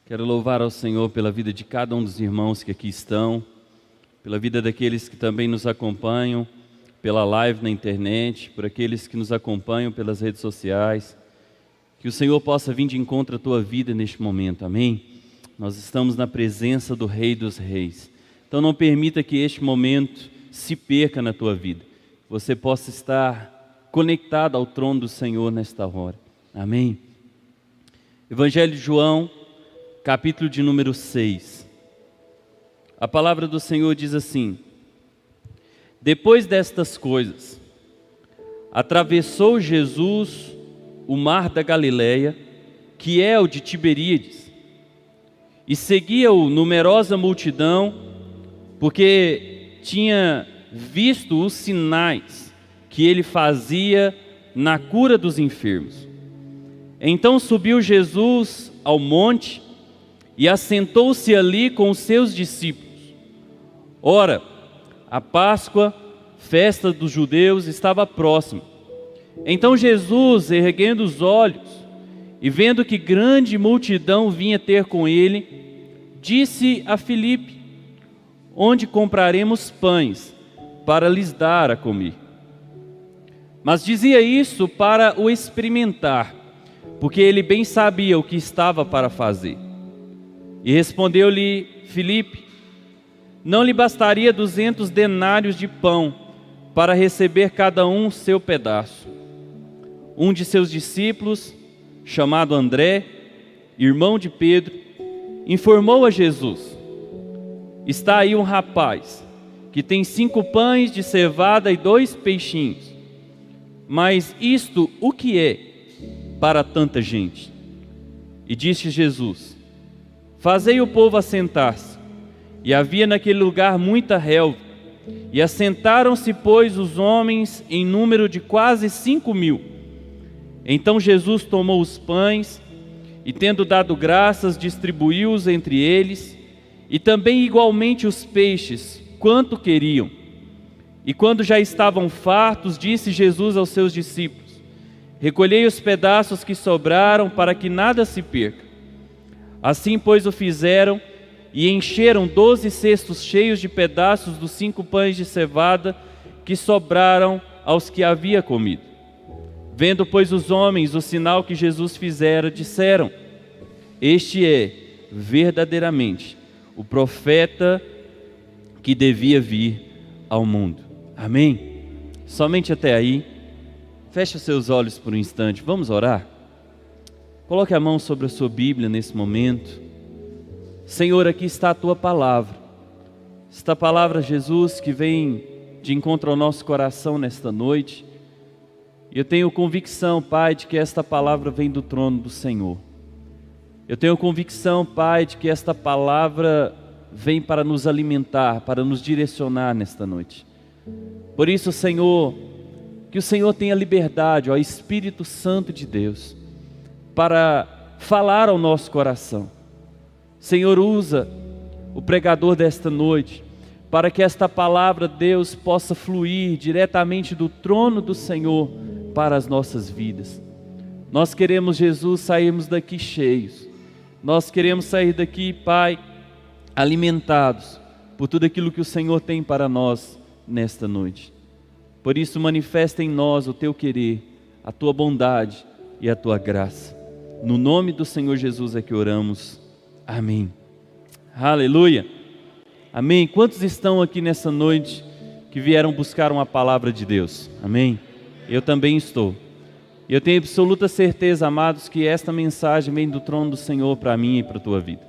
Quero louvar ao Senhor pela vida de cada um dos irmãos que aqui estão, pela vida daqueles que também nos acompanham pela live na internet, por aqueles que nos acompanham pelas redes sociais. Que o Senhor possa vir de encontro à tua vida neste momento, amém? Nós estamos na presença do Rei dos Reis. Então não permita que este momento se perca na tua vida. Você possa estar conectado ao trono do Senhor nesta hora, amém? Evangelho de João, capítulo de número 6. A palavra do Senhor diz assim: depois destas coisas, atravessou Jesus o mar da Galileia, que é o de Tiberíades, e seguia-o numerosa multidão, porque tinha visto os sinais que ele fazia na cura dos enfermos. Então subiu Jesus ao monte e assentou-se ali com os seus discípulos. Ora, a Páscoa, festa dos judeus, estava próxima. Então Jesus, erguendo os olhos e vendo que grande multidão vinha ter com ele, disse a Filipe: onde compraremos pães para lhes dar a comer? Mas dizia isso para o experimentar, porque ele bem sabia o que estava para fazer. E respondeu-lhe Filipe: não lhe bastaria 200 denários de pão para receber cada um seu pedaço? Um de seus discípulos, chamado André, irmão de Pedro, informou a Jesus: está aí um rapaz que tem 5 pães de cevada e 2 peixinhos. Mas isto o que é para tanta gente? E disse Jesus: fazei o povo assentar-se. E havia naquele lugar muita relva. E assentaram-se, pois, os homens em número de quase 5.000. Então Jesus tomou os pães e, tendo dado graças, distribuiu-os entre eles, e também igualmente os peixes, quanto queriam. E quando já estavam fartos, disse Jesus aos seus discípulos: recolhei os pedaços que sobraram, para que nada se perca. Assim, pois, o fizeram, e encheram 12 cestos cheios de pedaços dos 5 pães de cevada que sobraram aos que havia comido. Vendo, pois, os homens o sinal que Jesus fizera, disseram: este é verdadeiramente o profeta que devia vir ao mundo. Amém? Somente até aí. Feche os seus olhos por um instante, vamos orar? Coloque a mão sobre a sua Bíblia nesse momento. Senhor, aqui está a Tua palavra. Esta palavra, Jesus, que vem de encontro ao nosso coração nesta noite. E eu tenho convicção, Pai, de que esta palavra vem do trono do Senhor. Eu tenho convicção, Pai, de que esta palavra vem para nos alimentar, para nos direcionar nesta noite. Por isso, Senhor, que o Senhor tenha liberdade, ó Espírito Santo de Deus, para falar ao nosso coração. Senhor, usa o pregador desta noite, para que esta palavra, Deus, possa fluir diretamente do trono do Senhor para as nossas vidas. Nós queremos, Jesus, sairmos daqui cheios. Nós queremos sair daqui, Pai, alimentados por tudo aquilo que o Senhor tem para nós nesta noite. Por isso, manifesta em nós o Teu querer, a Tua bondade e a Tua graça. No nome do Senhor Jesus é que oramos. Amém. Aleluia. Amém. Quantos estão aqui nessa noite que vieram buscar uma palavra de Deus? Amém. Eu também estou. E eu tenho absoluta certeza, amados, que esta mensagem vem do trono do Senhor para mim e para a tua vida.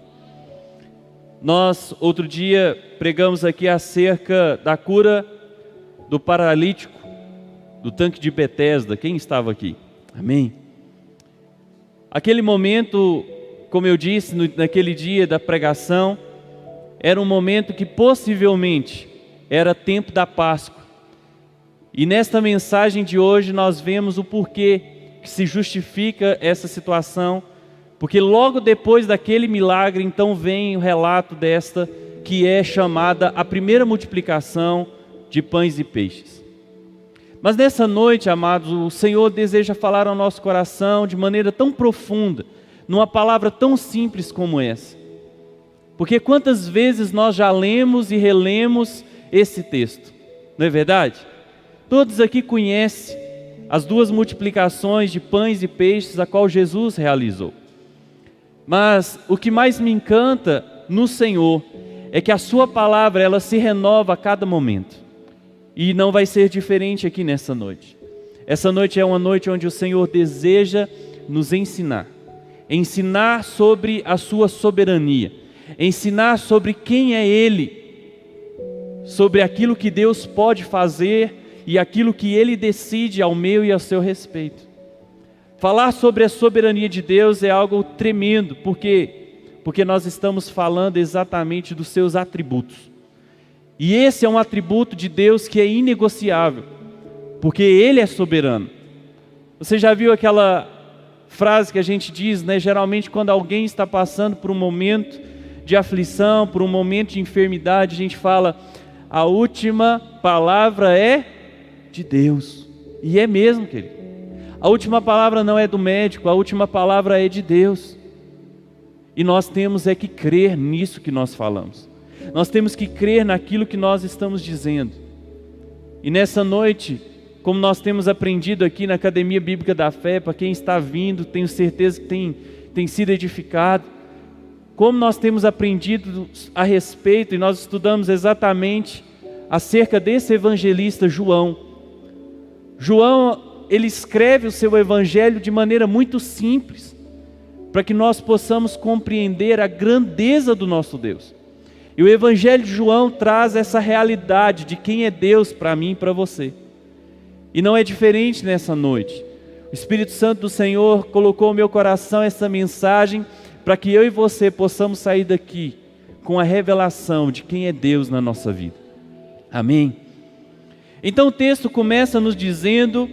Nós, outro dia, pregamos aqui acerca da cura do paralítico do tanque de Betesda. Quem estava aqui? Amém. Aquele momento, como eu disse, naquele dia da pregação, era um momento que possivelmente era tempo da Páscoa. E nesta mensagem de hoje nós vemos o porquê que se justifica essa situação, porque logo depois daquele milagre, então vem o relato desta que é chamada a primeira multiplicação de pães e peixes. Mas nessa noite, amados, o Senhor deseja falar ao nosso coração de maneira tão profunda, numa palavra tão simples como essa. Porque quantas vezes nós já lemos e relemos esse texto, não é verdade? Todos aqui conhecem as 2 multiplicações de pães e peixes a qual Jesus realizou. Mas o que mais me encanta no Senhor é que a sua palavra, ela se renova a cada momento. E não vai ser diferente aqui nessa noite. Essa noite é uma noite onde o Senhor deseja nos ensinar. Ensinar sobre a sua soberania. Ensinar sobre quem é Ele. Sobre aquilo que Deus pode fazer e aquilo que Ele decide ao meu e ao seu respeito. Falar sobre a soberania de Deus é algo tremendo, porque nós estamos falando exatamente dos seus atributos. E esse é um atributo de Deus que é inegociável, porque Ele é soberano. Você já viu aquela frase que a gente diz, né? Geralmente quando alguém está passando por um momento de aflição, por um momento de enfermidade, a gente fala, a última palavra é de Deus. E é mesmo, querido. A última palavra não é do médico, a última palavra é de Deus. E nós temos que crer nisso que nós falamos. Nós temos que crer naquilo que nós estamos dizendo. E nessa noite, como nós temos aprendido aqui na Academia Bíblica da Fé, para quem está vindo, tenho certeza que tem sido edificado. Como nós temos aprendido a respeito, e nós estudamos exatamente acerca desse evangelista João. João, ele escreve o seu evangelho de maneira muito simples, para que nós possamos compreender a grandeza do nosso Deus. E o evangelho de João traz essa realidade de quem é Deus para mim e para você. E não é diferente nessa noite. O Espírito Santo do Senhor colocou no meu coração essa mensagem para que eu e você possamos sair daqui com a revelação de quem é Deus na nossa vida. Amém? Então o texto começa nos dizendo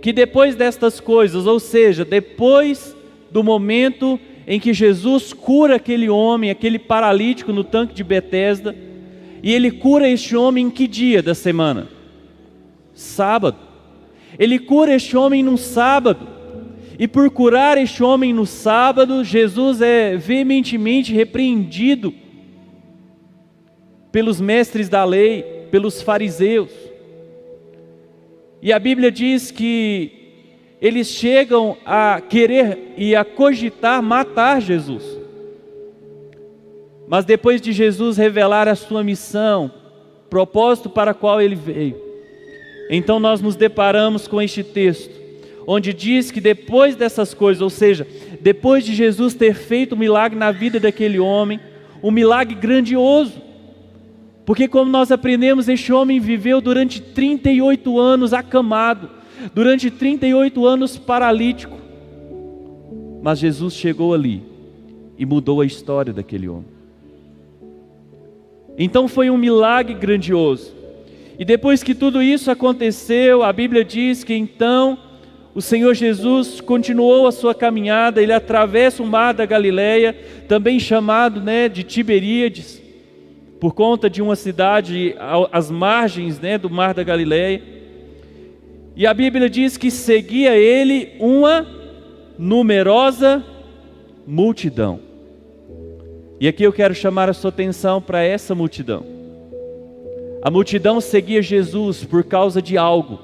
que depois destas coisas, ou seja, depois do momento em que Jesus cura aquele homem, aquele paralítico no tanque de Betesda, e ele cura este homem em que dia da semana? Sábado. Ele cura este homem no sábado, e por curar este homem no sábado, Jesus é veementemente repreendido pelos mestres da lei, pelos fariseus. E a Bíblia diz que eles chegam a querer e a cogitar matar Jesus. Mas depois de Jesus revelar a sua missão, propósito para o qual ele veio, então nós nos deparamos com este texto, onde diz que depois dessas coisas, ou seja, depois de Jesus ter feito um milagre na vida daquele homem, um milagre grandioso, porque como nós aprendemos, este homem viveu durante 38 anos acamado, durante 38 anos paralítico, mas Jesus chegou ali e mudou a história daquele homem. Então foi um milagre grandioso. E depois que tudo isso aconteceu, a Bíblia diz que então o Senhor Jesus continuou a sua caminhada. Ele atravessa o mar da Galileia, também chamado, de Tiberíades, por conta de uma cidade às margens, do mar da Galileia. E a Bíblia diz que seguia ele uma numerosa multidão. E aqui eu quero chamar a sua atenção para essa multidão. A multidão seguia Jesus por causa de algo.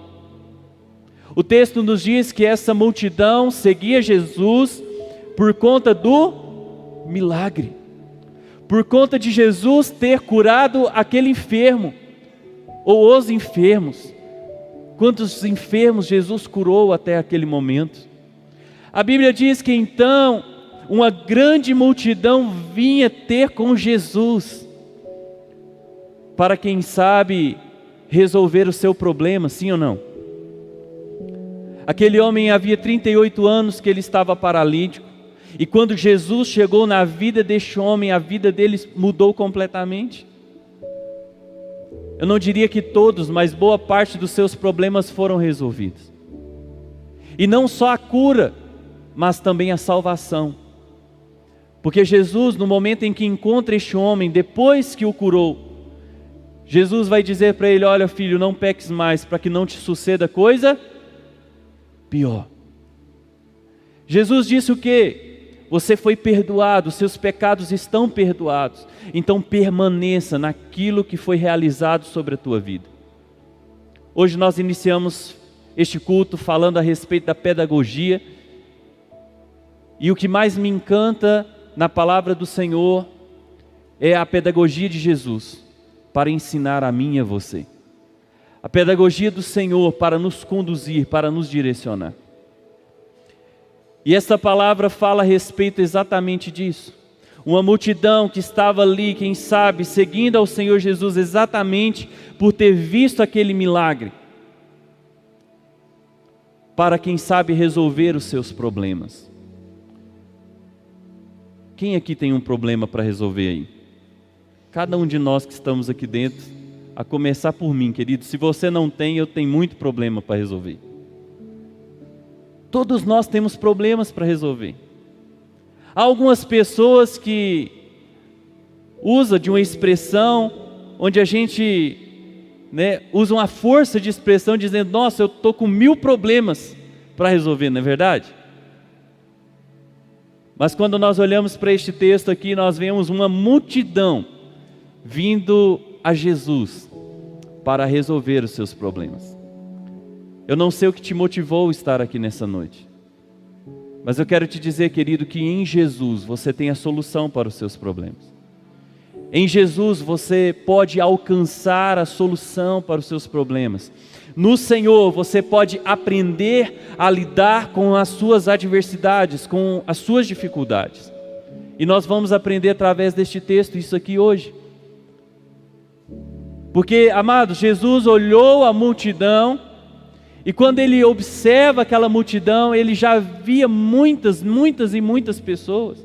O texto nos diz que essa multidão seguia Jesus por conta do milagre. Por conta de Jesus ter curado aquele enfermo, ou os enfermos. Quantos enfermos Jesus curou até aquele momento? A Bíblia diz que então uma grande multidão vinha ter com Jesus, para quem sabe resolver o seu problema, sim ou não? Aquele homem havia 38 anos que ele estava paralítico, e quando Jesus chegou na vida deste homem, a vida dele mudou completamente. Eu não diria que todos, mas boa parte dos seus problemas foram resolvidos. E não só a cura, mas também a salvação. Porque Jesus, no momento em que encontra este homem, depois que o curou, Jesus vai dizer para ele: olha filho, não peques mais, para que não te suceda coisa pior. Jesus disse o quê? Você foi perdoado, seus pecados estão perdoados. Então permaneça naquilo que foi realizado sobre a tua vida. Hoje nós iniciamos este culto falando a respeito da pedagogia. E o que mais me encanta na palavra do Senhor é a pedagogia de Jesus para ensinar a mim e a você. A pedagogia do Senhor para nos conduzir, para nos direcionar. E essa palavra fala a respeito exatamente disso. Uma multidão que estava ali, quem sabe, seguindo ao Senhor Jesus exatamente por ter visto aquele milagre. Para, quem sabe, resolver os seus problemas. Quem aqui tem um problema para resolver aí? Cada um de nós que estamos aqui dentro, a começar por mim, querido. Se você não tem, eu tenho muito problema para resolver. Todos nós temos problemas para resolver. Há algumas pessoas que usam de uma expressão onde a gente usa uma força de expressão dizendo: nossa, eu estou com 1000 problemas para resolver, não é verdade? Mas quando nós olhamos para este texto aqui, nós vemos uma multidão vindo a Jesus para resolver os seus problemas. Eu não sei o que te motivou a estar aqui nessa noite, mas eu quero te dizer, querido, que em Jesus você tem a solução para os seus problemas. Em Jesus você pode alcançar a solução para os seus problemas. No Senhor você pode aprender a lidar com as suas adversidades, com as suas dificuldades. E nós vamos aprender através deste texto isso aqui hoje. Porque, amados, Jesus olhou a multidão, e quando ele observa aquela multidão, ele já via muitas pessoas.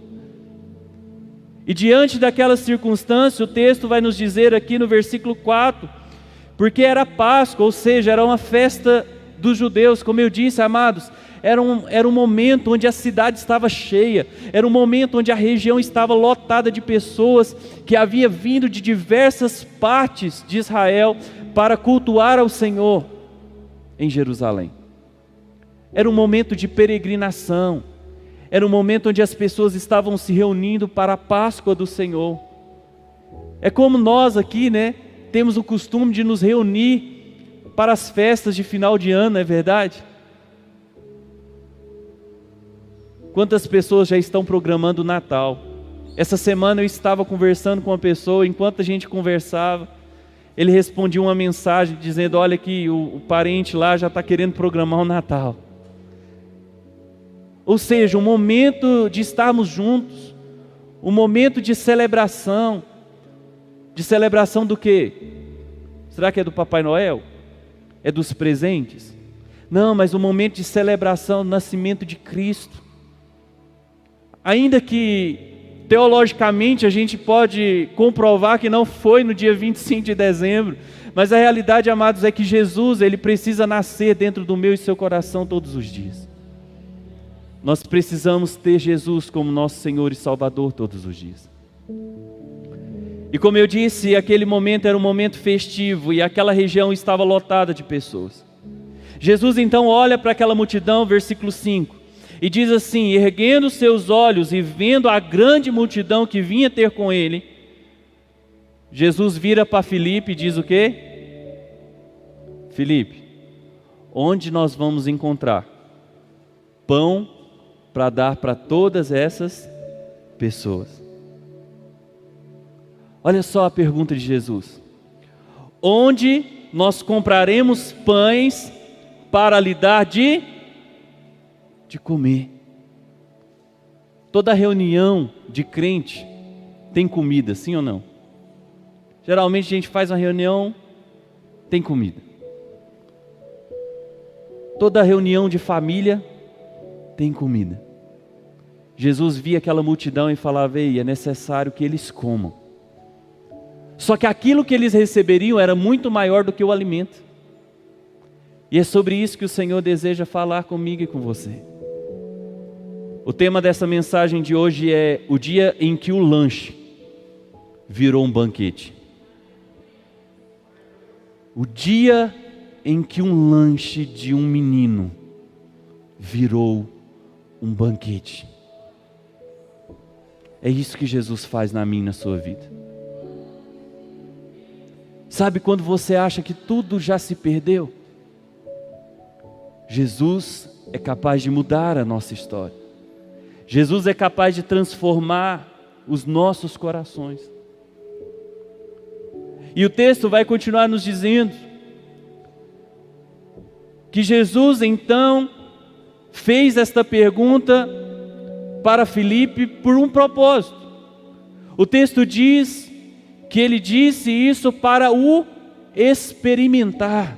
E diante daquela circunstância, o texto vai nos dizer aqui no versículo 4, porque era Páscoa, ou seja, era uma festa dos judeus, como eu disse, amados, era um momento onde a cidade estava cheia, era um momento onde a região estava lotada de pessoas que haviam vindo de diversas partes de Israel para cultuar ao Senhor em Jerusalém. Era um momento de peregrinação, era um momento onde as pessoas estavam se reunindo para a Páscoa do Senhor. É como nós aqui, temos o costume de nos reunir para as festas de final de ano, não é verdade? Quantas pessoas já estão programando o Natal? Essa semana eu estava conversando com uma pessoa, enquanto a gente conversava, ele respondia uma mensagem dizendo: olha que o parente lá já está querendo programar o Natal. Ou seja, um momento de estarmos juntos, um momento de celebração. De celebração do quê? Será que é do Papai Noel? É dos presentes? Não, mas um momento de celebração do nascimento de Cristo. Ainda que teologicamente a gente pode comprovar que não foi no dia 25 de dezembro, mas a realidade, amados, é que Jesus, ele precisa nascer dentro do meu e seu coração todos os dias. Nós precisamos ter Jesus como nosso Senhor e Salvador todos os dias. E como eu disse, aquele momento era um momento festivo e aquela região estava lotada de pessoas. Jesus então olha para aquela multidão, versículo 5, e diz assim: erguendo seus olhos e vendo a grande multidão que vinha ter com ele, Jesus vira para Filipe e diz o quê? Filipe, onde nós vamos encontrar pão para dar para todas essas pessoas? Olha só a pergunta de Jesus: onde nós compraremos pães para lhe dar de comer? Toda reunião de crente tem comida, sim ou não? Geralmente a gente faz uma reunião, tem comida. Toda reunião de família tem comida. Jesus via aquela multidão e falava: ei, é necessário que eles comam. Só que aquilo que eles receberiam era muito maior do que o alimento. E é sobre isso que o Senhor deseja falar comigo e com você. O tema dessa mensagem de hoje é o dia em que o lanche virou um banquete. O dia em que um lanche de um menino virou um banquete. É isso que Jesus faz na minha e na sua vida. Sabe quando você acha que tudo já se perdeu? Jesus é capaz de mudar a nossa história. Jesus é capaz de transformar os nossos corações. E o texto vai continuar nos dizendo que Jesus então fez esta pergunta para Filipe por um propósito. O texto diz que ele disse isso para o experimentar.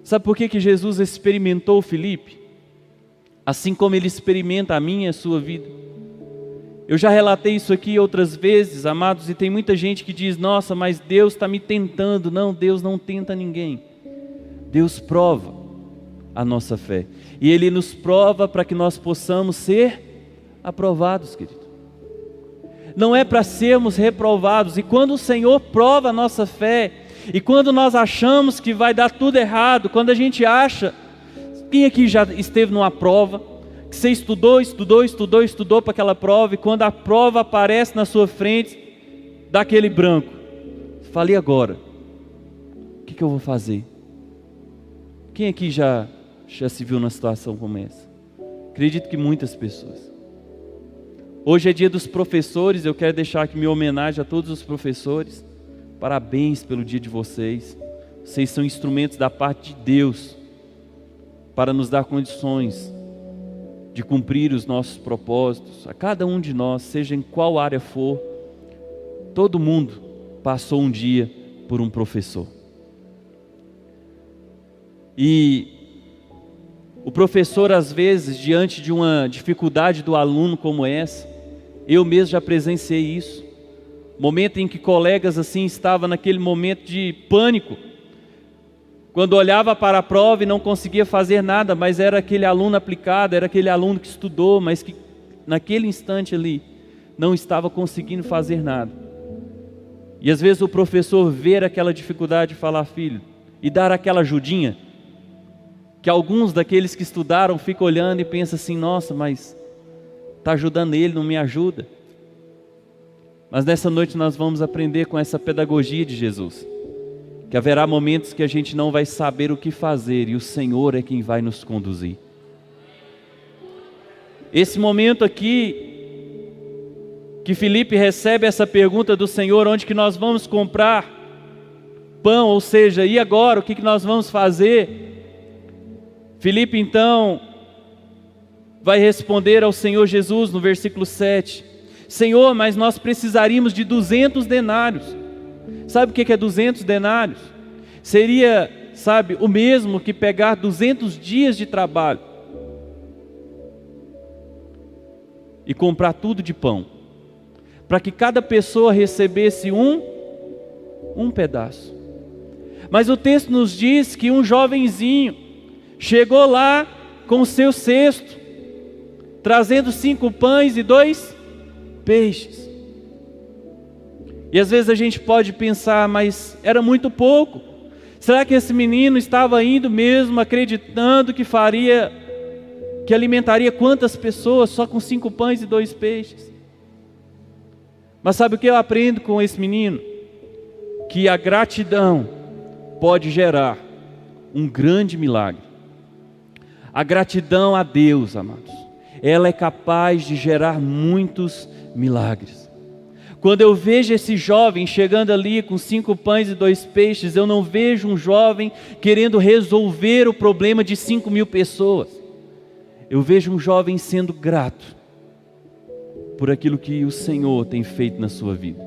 Sabe por que Jesus experimentou Filipe? Assim como ele experimenta a minha e a sua vida. Eu já relatei isso aqui outras vezes, amados, e tem muita gente que diz: nossa, mas Deus está me tentando. Não, Deus não tenta ninguém. Deus prova a nossa fé. E Ele nos prova para que nós possamos ser aprovados, querido. Não é para sermos reprovados. E quando o Senhor prova a nossa fé, e quando nós achamos que vai dar tudo errado, quando a gente acha... Quem aqui já esteve numa prova, que você estudou para aquela prova, e quando a prova aparece na sua frente, dá aquele branco. Você fala: e agora? O que eu vou fazer? Quem aqui já se viu numa situação como essa? Acredito que muitas pessoas. Hoje é dia dos professores, eu quero deixar aqui minha homenagem a todos os professores. Parabéns pelo dia de vocês. Vocês são instrumentos da parte de Deus para nos dar condições de cumprir os nossos propósitos. A cada um de nós, seja em qual área for, todo mundo passou um dia por um professor. E o professor, às vezes, diante de uma dificuldade do aluno como essa, eu mesmo já presenciei isso. Momento em que colegas assim estavam naquele momento de pânico, quando olhava para a prova e não conseguia fazer nada, mas era aquele aluno aplicado, era aquele aluno que estudou, mas que naquele instante ali não estava conseguindo fazer nada. E às vezes o professor ver aquela dificuldade e falar: filho, e dar aquela ajudinha, que alguns daqueles que estudaram ficam olhando e pensam assim: nossa, mas está ajudando ele, não me ajuda. Mas nessa noite nós vamos aprender com essa pedagogia de Jesus, que haverá momentos que a gente não vai saber o que fazer, e o Senhor é quem vai nos conduzir. Esse momento aqui, que Filipe recebe essa pergunta do Senhor: onde que nós vamos comprar pão? Ou seja, e agora, o que nós vamos fazer? Filipe então vai responder ao Senhor Jesus no versículo 7: Senhor, mas nós precisaríamos de 200 denários. Sabe o que é 200 denários? Seria, o mesmo que pegar 200 dias de trabalho e comprar tudo de pão, para que cada pessoa recebesse um pedaço. Mas o texto nos diz que um jovenzinho chegou lá com o seu cesto, trazendo 5 pães e 2 peixes. E às vezes a gente pode pensar: mas era muito pouco. Será que esse menino estava indo mesmo acreditando que alimentaria quantas pessoas só com 5 pães e 2 peixes? Mas sabe o que eu aprendo com esse menino? Que a gratidão pode gerar um grande milagre. A gratidão a Deus, amados, ela é capaz de gerar muitos milagres. Quando eu vejo esse jovem chegando ali com 5 pães e 2 peixes, eu não vejo um jovem querendo resolver o problema de 5.000 pessoas. Eu vejo um jovem sendo grato por aquilo que o Senhor tem feito na sua vida.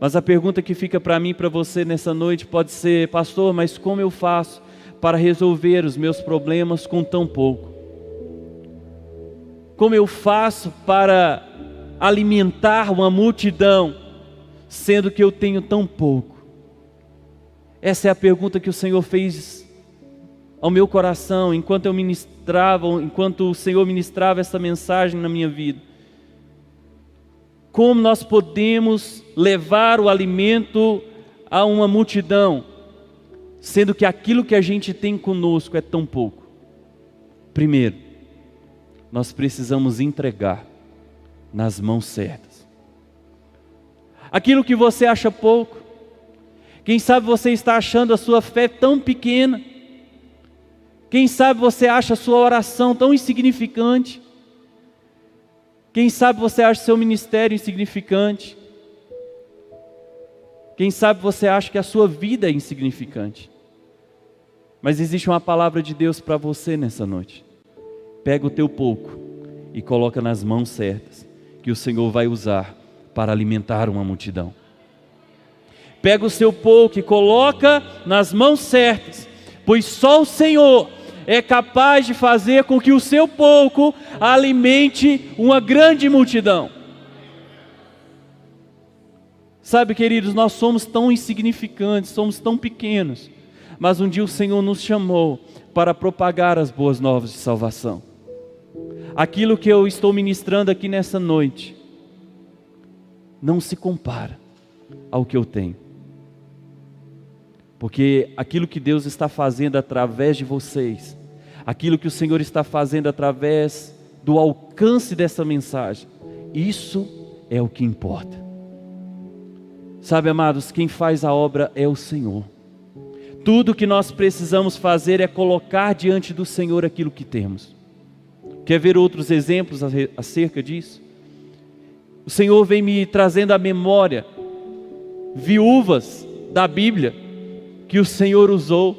Mas a pergunta que fica para mim e para você nessa noite pode ser: pastor, mas como eu faço para resolver os meus problemas com tão pouco? Como eu faço para alimentar uma multidão, sendo que eu tenho tão pouco? Essa é a pergunta que o Senhor fez ao meu coração enquanto o Senhor ministrava essa mensagem na minha vida. Como nós podemos levar o alimento a uma multidão, sendo que aquilo que a gente tem conosco é tão pouco? Primeiro, nós precisamos entregar nas mãos certas. Aquilo que você acha pouco, quem sabe você está achando a sua fé tão pequena, quem sabe você acha a sua oração tão insignificante, quem sabe você acha seu ministério insignificante, quem sabe você acha que a sua vida é insignificante. Mas existe uma palavra de Deus para você nessa noite. Pega o teu pouco e coloca nas mãos certas, que o Senhor vai usar para alimentar uma multidão. Pega o seu pouco e coloca nas mãos certas, pois só o Senhor é capaz de fazer com que o seu pouco alimente uma grande multidão. Sabe, queridos, nós somos tão insignificantes, somos tão pequenos, mas um dia o Senhor nos chamou para propagar as boas novas de salvação. Aquilo que eu estou ministrando aqui nessa noite não se compara ao que eu tenho, porque aquilo que Deus está fazendo através de vocês, aquilo que o Senhor está fazendo através do alcance dessa mensagem, isso é o que importa. Sabe, amados, quem faz a obra é o Senhor. Tudo que nós precisamos fazer é colocar diante do Senhor aquilo que temos. Quer ver outros exemplos acerca disso? O Senhor vem me trazendo à memória viúvas da Bíblia que o Senhor usou.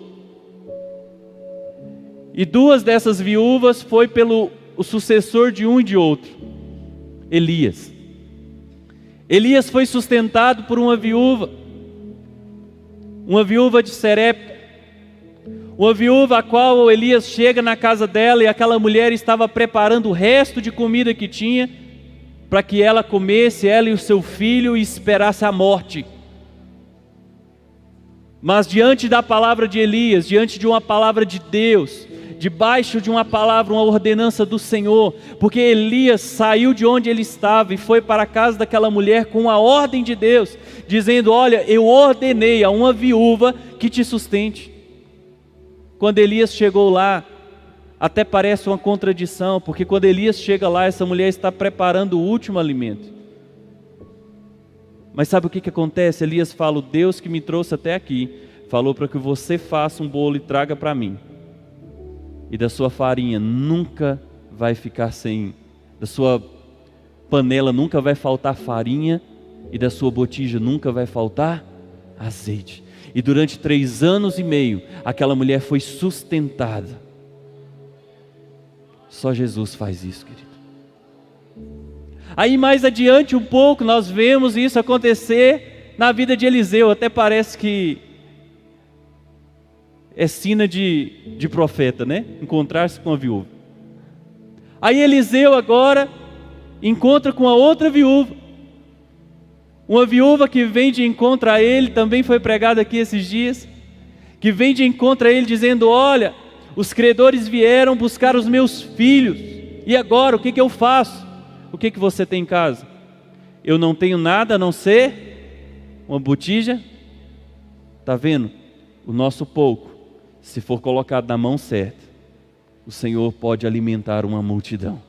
E duas dessas viúvas foi pelo o sucessor de um e de outro, Elias. Elias foi sustentado por uma viúva de Serepta, uma viúva a qual Elias chega na casa dela e aquela mulher estava preparando o resto de comida que tinha para que ela comesse, ela e o seu filho, e esperasse a morte. Mas diante da palavra de Elias, diante de uma palavra de Deus, debaixo de uma palavra, uma ordenança do Senhor, porque Elias saiu de onde ele estava e foi para a casa daquela mulher com a ordem de Deus, dizendo: olha, eu ordenei a uma viúva que te sustente. Quando Elias chegou lá, até parece uma contradição, porque quando Elias chega lá, essa mulher está preparando o último alimento. Mas sabe o que acontece? Elias fala: o Deus que me trouxe até aqui falou para que você faça um bolo e traga para mim. E da sua farinha nunca vai ficar sem, da sua panela nunca vai faltar farinha, e da sua botija nunca vai faltar azeite. E durante 3 anos e meio, aquela mulher foi sustentada. Só Jesus faz isso, querido. Aí mais adiante um pouco, nós vemos isso acontecer na vida de Eliseu. Até parece que é sina de profeta, né? Encontrar-se com a viúva. Aí Eliseu agora encontra com a outra viúva. Uma viúva que vem de encontro a ele, também foi pregado aqui esses dias, que vem de encontro a ele dizendo: olha, os credores vieram buscar os meus filhos, e agora o que eu faço? O que você tem em casa? Eu não tenho nada a não ser uma botija. Está vendo? O nosso pouco, se for colocado na mão certa, o Senhor pode alimentar uma multidão.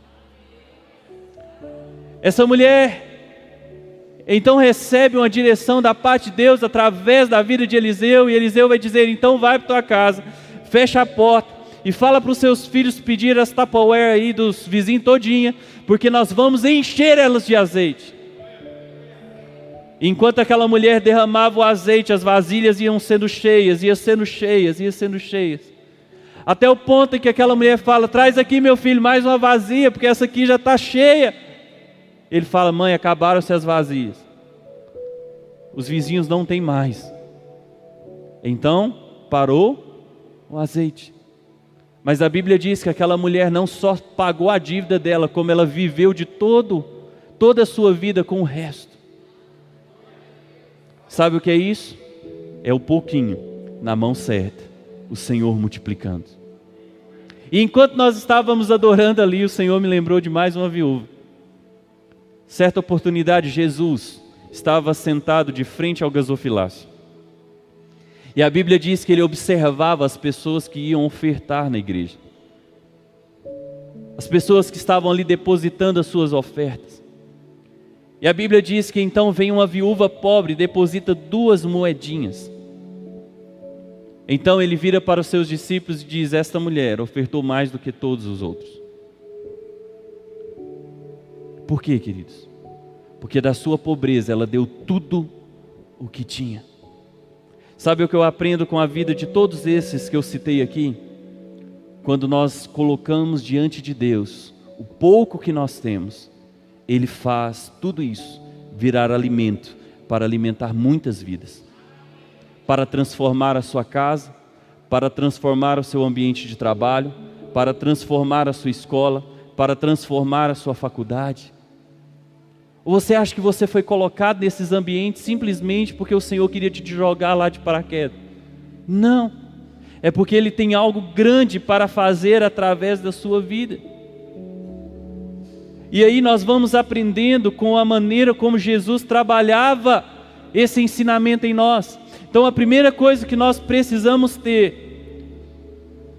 Essa mulher então recebe uma direção da parte de Deus através da vida de Eliseu, e Eliseu vai dizer: então vai para tua casa, fecha a porta e fala para os seus filhos pedir as Tupperware aí dos vizinhos todinha, porque nós vamos encher elas de azeite. Enquanto aquela mulher derramava o azeite, as vasilhas iam sendo cheias, iam sendo cheias, até o ponto em que aquela mulher fala: traz aqui meu filho mais uma vazia, porque essa aqui já está cheia. Ele fala: mãe, acabaram-se as vazias, os vizinhos não têm mais. Então parou o azeite. Mas a Bíblia diz que aquela mulher não só pagou a dívida dela, como ela viveu de toda a sua vida com o resto. Sabe o que é isso? É o pouquinho na mão certa, o Senhor multiplicando. E enquanto nós estávamos adorando ali, o Senhor me lembrou de mais uma viúva. Certa oportunidade, Jesus estava sentado de frente ao gasofilácio. E a Bíblia diz que ele observava as pessoas que iam ofertar na igreja. as pessoas que estavam ali depositando as suas ofertas. E a Bíblia diz que então vem uma viúva pobre e deposita 2 moedinhas. Então ele vira para os seus discípulos e diz: esta mulher ofertou mais do que todos os outros. Por quê, queridos? Porque da sua pobreza ela deu tudo o que tinha. Sabe o que eu aprendo com a vida de todos esses que eu citei aqui? Quando nós colocamos diante de Deus o pouco que nós temos, Ele faz tudo isso virar alimento para alimentar muitas vidas, para transformar a sua casa, para transformar o seu ambiente de trabalho, para transformar a sua escola, para transformar a sua faculdade. Ou você acha que você foi colocado nesses ambientes simplesmente porque o Senhor queria te jogar lá de paraquedas? Não, é porque Ele tem algo grande para fazer através da sua vida. E aí nós vamos aprendendo com a maneira como Jesus trabalhava esse ensinamento em nós. Então a primeira coisa que nós precisamos ter,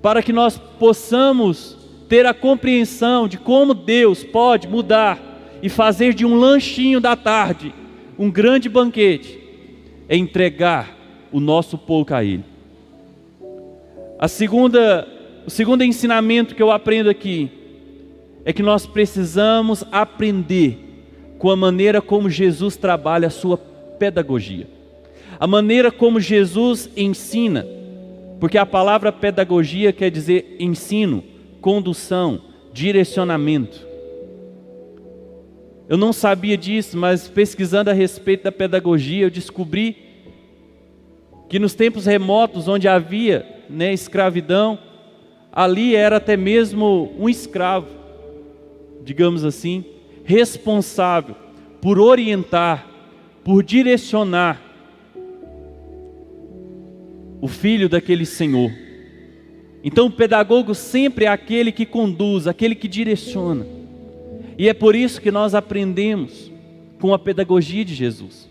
para que nós possamos ter a compreensão de como Deus pode mudar e fazer de um lanchinho da tarde um grande banquete, é entregar o nosso pouco a Ele. O segundo ensinamento que eu aprendo aqui é que nós precisamos aprender com a maneira como Jesus trabalha a sua pedagogia, a maneira como Jesus ensina, porque a palavra pedagogia quer dizer ensino, condução, direcionamento. Eu não sabia disso, mas pesquisando a respeito da pedagogia, eu descobri que nos tempos remotos, onde havia escravidão, ali era até mesmo um escravo, digamos assim, responsável por orientar, por direcionar o filho daquele senhor. Então o pedagogo sempre é aquele que conduz, aquele que direciona. E é por isso que nós aprendemos com a pedagogia de Jesus,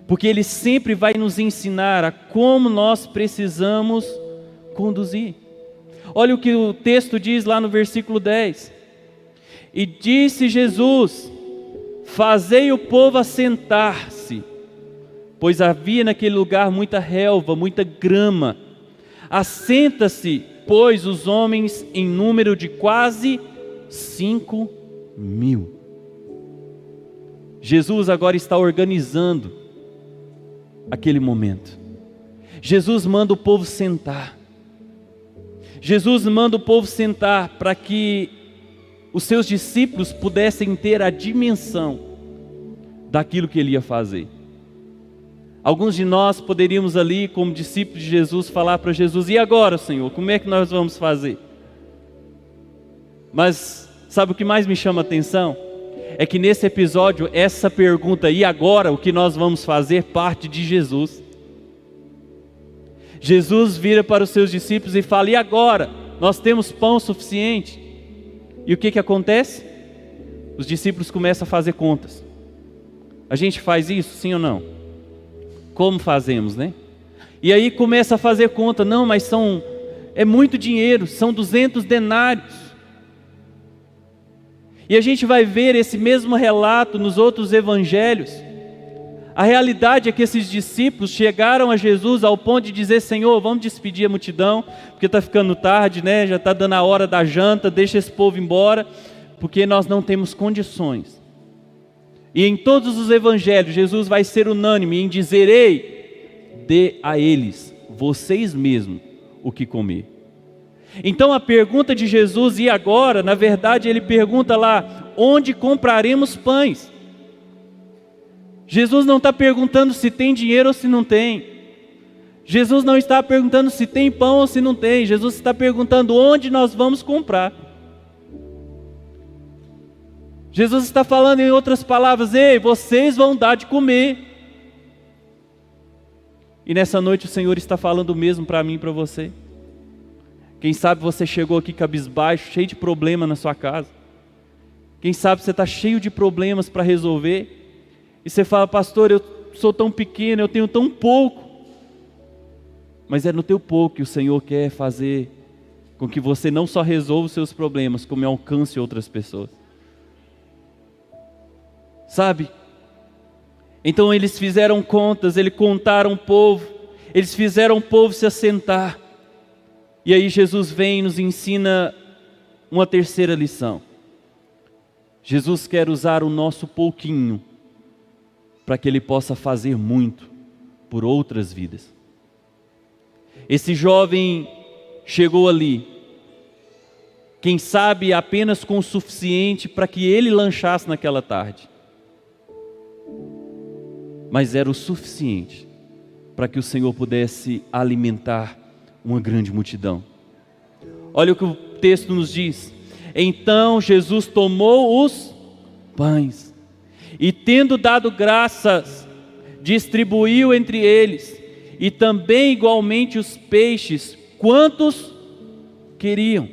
porque Ele sempre vai nos ensinar a como nós precisamos conduzir. Olha o que o texto diz lá no versículo 10. E disse Jesus: fazei o povo assentar-se, pois havia naquele lugar muita relva, muita grama. Assenta-se, pois, os homens em número de quase 5.000. Jesus agora está organizando aquele momento. Jesus manda o povo sentar. Jesus manda o povo sentar para que os seus discípulos pudessem ter a dimensão daquilo que Ele ia fazer. Alguns de nós poderíamos ali, como discípulos de Jesus, falar para Jesus: e agora, Senhor, como é que nós vamos fazer? Mas sabe o que mais me chama a atenção? É que nesse episódio, essa pergunta, e agora o que nós vamos fazer, parte de Jesus. Jesus vira para os seus discípulos e fala: e agora? Nós temos pão suficiente? E o que acontece? Os discípulos começam a fazer contas. A gente faz isso, sim ou não? Como fazemos, né? E aí começa a fazer conta. Não, mas é muito dinheiro, são 200 denários. E a gente vai ver esse mesmo relato nos outros evangelhos. A realidade é que esses discípulos chegaram a Jesus ao ponto de dizer: Senhor, vamos despedir a multidão, porque está ficando tarde, né? Já está dando a hora da janta, deixa esse povo embora, porque nós não temos condições. E em todos os evangelhos, Jesus vai ser unânime em dizer: ei, dê a eles, vocês mesmos, o que comer. Então a pergunta de Jesus: e agora? Na verdade ele pergunta lá: onde compraremos pães? Jesus não está perguntando se tem dinheiro ou se não tem. Jesus não está perguntando se tem pão ou se não tem. Jesus está perguntando onde nós vamos comprar. Jesus está falando em outras palavras: ei, vocês vão dar de comer. E nessa noite o Senhor está falando o mesmo para mim e para você. Quem sabe você chegou aqui cabisbaixo, cheio de problema na sua casa. Quem sabe você está cheio de problemas para resolver. E você fala: pastor, eu sou tão pequeno, eu tenho tão pouco. Mas é no teu pouco que o Senhor quer fazer com que você não só resolva os seus problemas, como alcance outras pessoas. Sabe? Então eles fizeram contas, eles contaram o povo, eles fizeram o povo se assentar. E aí Jesus vem e nos ensina uma terceira lição. Jesus quer usar o nosso pouquinho para que Ele possa fazer muito por outras vidas. Esse jovem chegou ali, quem sabe apenas com o suficiente para que ele lanchasse naquela tarde. Mas era o suficiente para que o Senhor pudesse alimentar uma grande multidão. Olha o que o texto nos diz. Então Jesus tomou os pães e, tendo dado graças, distribuiu entre eles, e também igualmente os peixes, quantos queriam.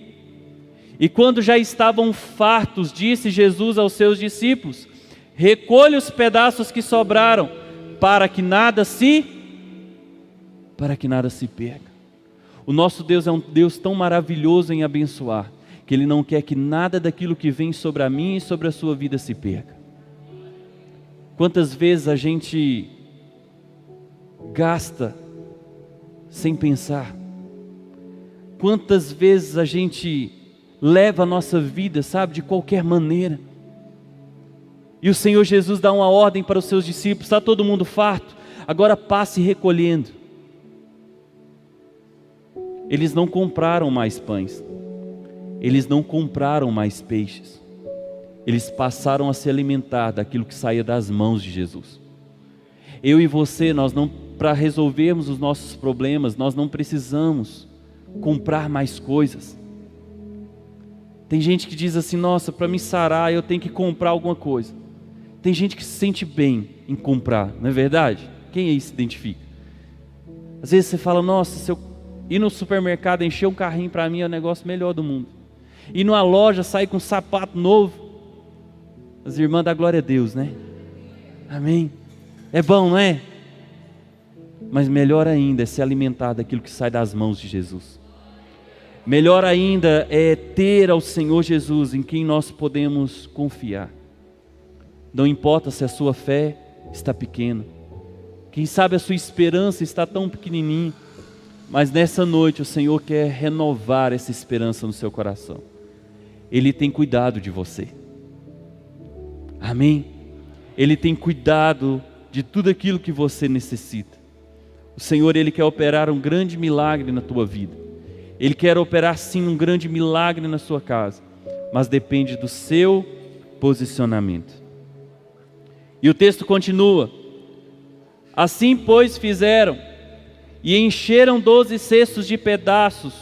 E quando já estavam fartos, disse Jesus aos seus discípulos: recolhe os pedaços que sobraram, para que nada se perca. O nosso Deus é um Deus tão maravilhoso em abençoar, que Ele não quer que nada daquilo que vem sobre a minha e sobre a sua vida se perca. Quantas vezes a gente gasta sem pensar? Quantas vezes a gente leva a nossa vida, sabe, de qualquer maneira? E o Senhor Jesus dá uma ordem para os seus discípulos: está todo mundo farto? Agora passe recolhendo. Eles não compraram mais pães, eles não compraram mais peixes, eles passaram a se alimentar daquilo que saía das mãos de Jesus. Eu e você, para resolvermos os nossos problemas, nós não precisamos comprar mais coisas. Tem gente que diz assim: nossa, para me sarar eu tenho que comprar alguma coisa. Tem gente que se sente bem em comprar, não é verdade? Quem aí se identifica? Às vezes você fala: nossa, se eu ir no supermercado, encher um carrinho para mim é o negócio melhor do mundo. Ir numa loja, sair com um sapato novo. As irmãs da glória a Deus, né? Amém? É bom, não é? Mas melhor ainda é se alimentar daquilo que sai das mãos de Jesus. Melhor ainda é ter ao Senhor Jesus em quem nós podemos confiar. Não importa se a sua fé está pequena, quem sabe a sua esperança está tão pequenininha, mas nessa noite o Senhor quer renovar essa esperança no seu coração. Ele tem cuidado de você. Amém? Ele tem cuidado de tudo aquilo que você necessita. O Senhor, Ele quer operar um grande milagre na tua vida. Ele quer operar sim um grande milagre na sua casa, mas depende do seu posicionamento. E o texto continua: assim pois fizeram, e encheram 12 cestos de pedaços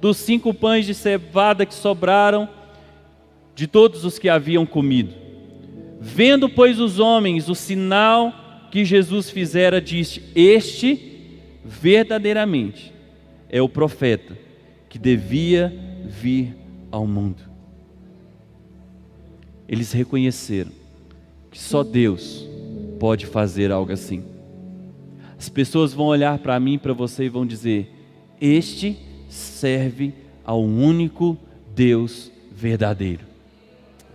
dos 5 pães de cevada que sobraram de todos os que haviam comido. Vendo pois os homens o sinal que Jesus fizera, disse: este verdadeiramente é o profeta que devia vir ao mundo. Eles reconheceram que só Deus pode fazer algo assim. As pessoas vão olhar para mim, para você, e vão dizer: este serve ao único Deus verdadeiro.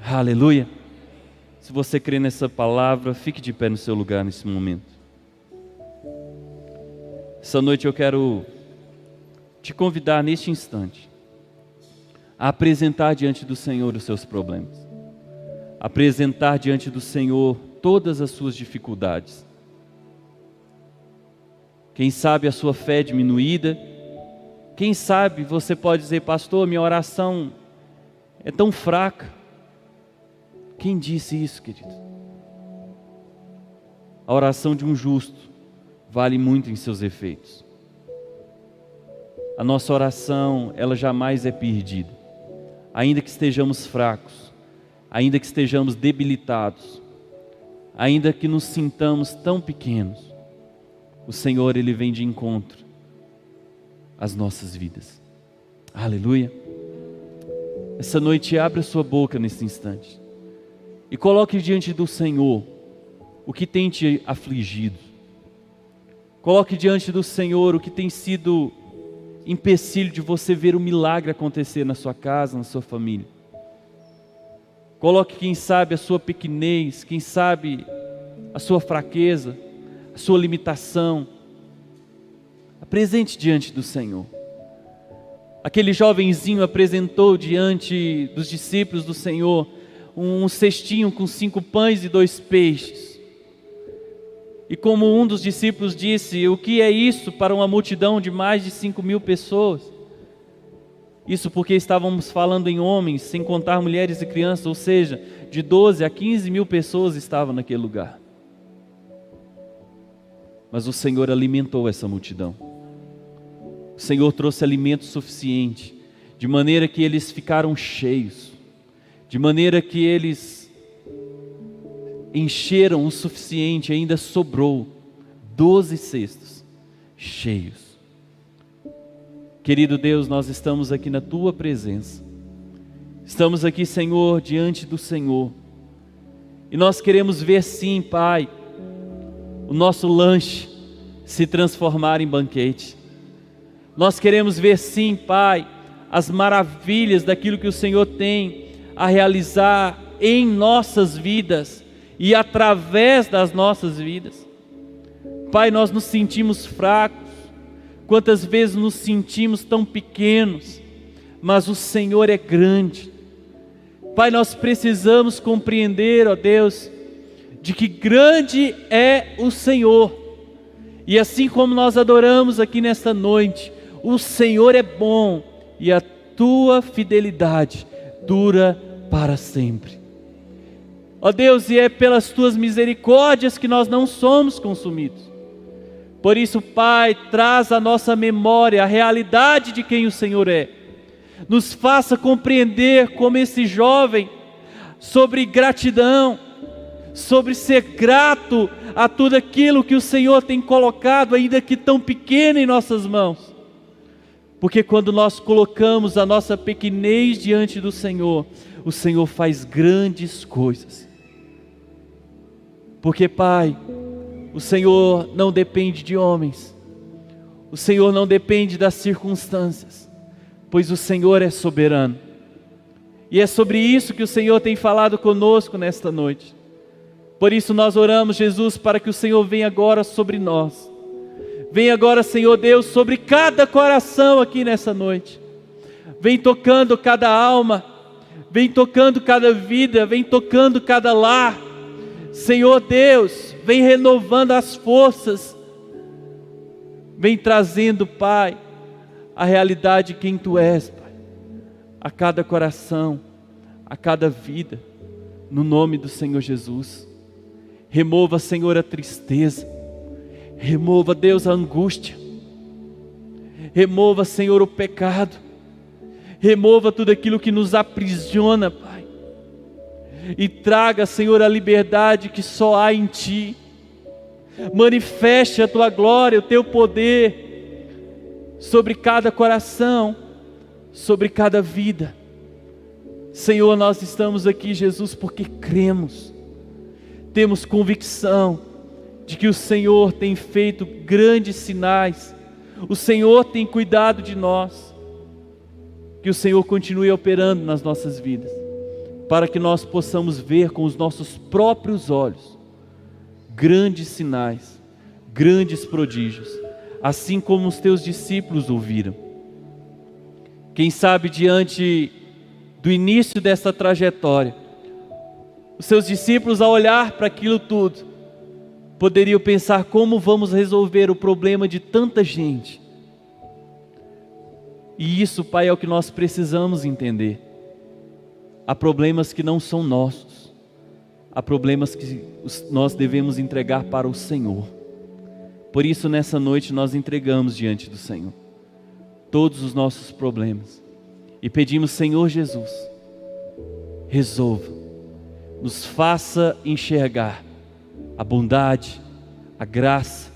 Aleluia! Se você crê nessa palavra, fique de pé no seu lugar nesse momento. Essa noite eu quero te convidar neste instante a apresentar diante do Senhor os seus problemas, apresentar diante do Senhor todas as suas dificuldades. Quem sabe a sua fé é diminuída, quem sabe você pode dizer: pastor, minha oração é tão fraca. Quem disse isso, querido? A oração de um justo vale muito em seus efeitos. A nossa oração, ela jamais é perdida. Ainda que estejamos fracos, ainda que estejamos debilitados, ainda que nos sintamos tão pequenos, o Senhor, Ele vem de encontro às nossas vidas. Aleluia! Essa noite abre a sua boca nesse instante e coloque diante do Senhor o que tem te afligido. Coloque diante do Senhor o que tem sido empecilho de você ver o milagre acontecer na sua casa, na sua família. Coloque, quem sabe, a sua pequenez, quem sabe a sua fraqueza, a sua limitação. Apresente diante do Senhor. Aquele jovenzinho apresentou diante dos discípulos do Senhor um cestinho com 5 pães e 2 peixes. E como um dos discípulos disse: o que é isso para uma multidão de mais de 5.000 pessoas? Isso porque estávamos falando em homens, sem contar mulheres e crianças, ou seja, de 12 a 15 mil pessoas estavam naquele lugar. Mas o Senhor alimentou essa multidão. O Senhor trouxe alimento suficiente, de maneira que eles ficaram cheios, de maneira que eles encheram o suficiente, ainda sobrou 12 cestos cheios. Querido Deus, nós estamos aqui na Tua presença, estamos aqui, Senhor, diante do Senhor, e nós queremos ver sim, Pai, o nosso lanche se transformar em banquete. Nós queremos ver sim, Pai, as maravilhas daquilo que o Senhor tem a realizar em nossas vidas e através das nossas vidas. Pai, nós nos sentimos fracos, quantas vezes nos sentimos tão pequenos, mas o Senhor é grande. Pai, nós precisamos compreender, ó Deus, de que grande é o Senhor, e assim como nós adoramos aqui nesta noite, o Senhor é bom, e a Tua fidelidade dura para sempre. Ó Deus, e é pelas Tuas misericórdias que nós não somos consumidos. Por isso, Pai, traz à nossa memória a realidade de quem o Senhor é. Nos faça compreender como esse jovem, sobre gratidão, sobre ser grato a tudo aquilo que o Senhor tem colocado, ainda que tão pequeno, em nossas mãos. Porque quando nós colocamos a nossa pequenez diante do Senhor, o Senhor faz grandes coisas. Porque, Pai, o Senhor não depende de homens, o Senhor não depende das circunstâncias, pois o Senhor é soberano. E é sobre isso que o Senhor tem falado conosco nesta noite. Por isso nós oramos, Jesus, para que o Senhor venha agora sobre nós. Vem agora, Senhor Deus, sobre cada coração aqui nessa noite. Vem tocando cada alma, vem tocando cada vida, vem tocando cada lar. Senhor Deus, vem renovando as forças, vem trazendo, Pai, a realidade de quem Tu és, Pai, a cada coração, a cada vida, no nome do Senhor Jesus. Remova, Senhor, a tristeza, remova, Deus, a angústia, remova, Senhor, o pecado, remova tudo aquilo que nos aprisiona, Pai, e traga, Senhor, a liberdade que só há em Ti. Manifeste a Tua glória, o Teu poder sobre cada coração, sobre cada vida. Senhor, nós estamos aqui, Jesus, porque cremos, temos convicção de que o Senhor tem feito grandes sinais, o Senhor tem cuidado de nós, que o Senhor continue operando nas nossas vidas, para que nós possamos ver com os nossos próprios olhos grandes sinais, grandes prodígios, assim como os Teus discípulos ouviram. Quem sabe diante do início dessa trajetória, os Seus discípulos, ao olhar para aquilo tudo, poderiam pensar: como vamos resolver o problema de tanta gente? E isso, Pai, é o que nós precisamos entender. Há problemas que não são nossos, há problemas que nós devemos entregar para o Senhor. Por isso, nessa noite, nós entregamos diante do Senhor todos os nossos problemas e pedimos: Senhor Jesus, resolva, nos faça enxergar a bondade, a graça,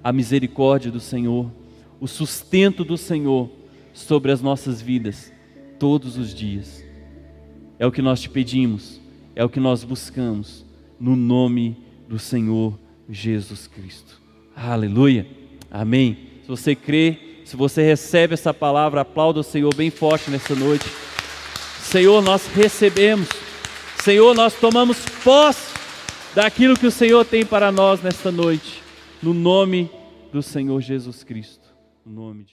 a misericórdia do Senhor, o sustento do Senhor sobre as nossas vidas todos os dias. É o que nós Te pedimos, é o que nós buscamos, no nome do Senhor Jesus Cristo. Aleluia, amém. Se você crê, Se você recebe essa palavra, aplauda o Senhor bem forte nessa noite. Senhor, nós recebemos. Senhor, nós tomamos posse daquilo que o Senhor tem para nós nesta noite. No nome do Senhor Jesus Cristo. No nome de